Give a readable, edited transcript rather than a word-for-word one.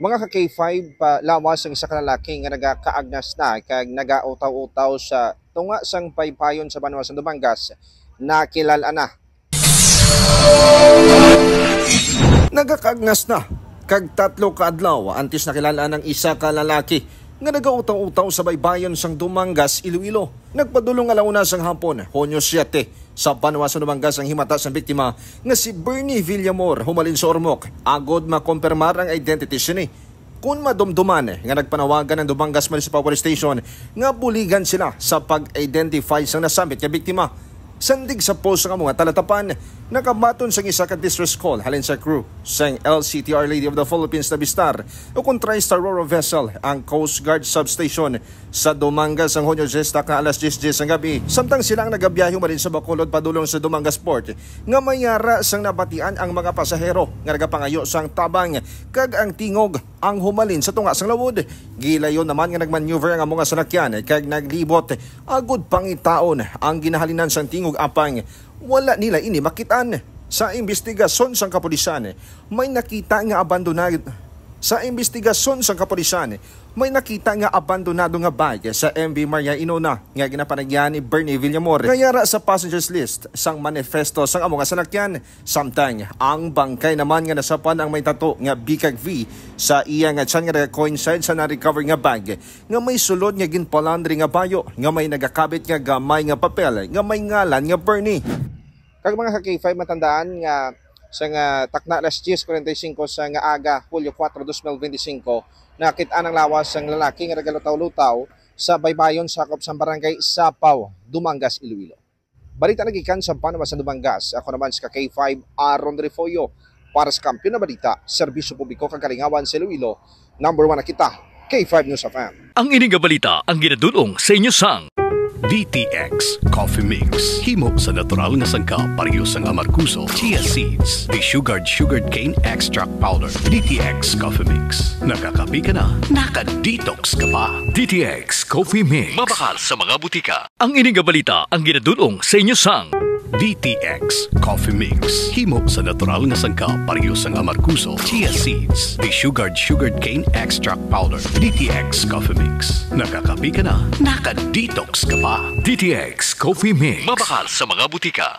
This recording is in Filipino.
Mga ka K5 lawas ang isa ka lalaki nga nagakaagnas na kag nagautaw-utaw sa tunga sang paypayon sa Banwa sa Dumangas na kilala na. Nagakaagnas na kag tatlo ka adlaw antes nakilala ng isa ka lalaki nga nagautaw-utaw sa baybayon sang Dumangas, Iloilo. Nagpadulong alauna sang hapon, Hunyo 7, sa Banwa sa Dumangas ang himata sang biktima nga si Bernie Villamor humalin sa Ormoc. Agod makompirmar ang identity siya ni. Kung madumduman nga nagpanawagan ng Dumangas Municipal Police Station nga buligan sila sa pag-identify sang nasambit nga biktima. Sandig sa post ng mga talatapan, nakabaton sa isa ka distress call halin sa crew sang LCTR Lady of the Philippines na Bistar o kung tri-star Roro vessel ang Coast Guard substation sa Dumangas ang Hunyo 10 ka alas 10 ang gabi. Samtang silang nagabiyahe marin sa Bacolod padulong sa Dumangas Port nga mayara sang nabatian ang mga pasahero nga nagapangayo sang tabang kag ang tingog ang humalin sa tunga sang lawod. Gilayon naman nga nagmaneuver ang mga sanakyan kag naglibot agud pangitaon ang ginahalinan sang tingog apang wala nila ini makitaan. Sa investigasyon sang kapulisan may nakita nga abandonado may nakita nga abandonado nga bag sa MV Maria Inona nga ginapanagyan ni Bernie Villamor nga yara sa passengers list sang manifesto sang amo nga sanakyan. Samtang ang bangkay naman nga nasapan ang may tato nga Bikag V sa iya nga tiyan nga coincide sa na-recover nga bag nga may sulod nga ginpalandri nga bayo nga may nagakabit nga gamay nga papel nga may ngalan nga Bernie. Kag mga ka-K5 matandaan nga sa nga takna alas 10:45 sa nga aga Hulyo 4, 2025 nakita ang lawas ang lalaki nga nagalutaw-lutaw sa baybayon sakop sa barangay Sapaw, Dumangas, Iloilo. Balita nagikan sa Banwa sa Dumangas. Ako naman sa K5 Aaron Refoyo para sa Kampiyon na Balita, Serbisyo Publiko Kagalingawan sa Iloilo. Number 1 na kita, K5 News FM. Ang ining balita ang ginadulong sa inyo sang DTX Coffee Mix. Himo sa natural nga sangka pareho sang amarkuso, chia seeds, sugared cane extract powder. DTX Coffee Mix. Nakakapi ka na, naka-detox ka pa. DTX Coffee Mix. Mabakal sa mga butika. Ang ining balita ang ginadulong sa inyo sang DTX Coffee Mix. Himo sa natural nga sangka pareho sang amarkuso, chia seeds, sugared cane extract powder. DTX Coffee Mix. Nakakapi ka na, naka-detox ka pa. DTX Coffee Mix. Mabakal sa mga butika.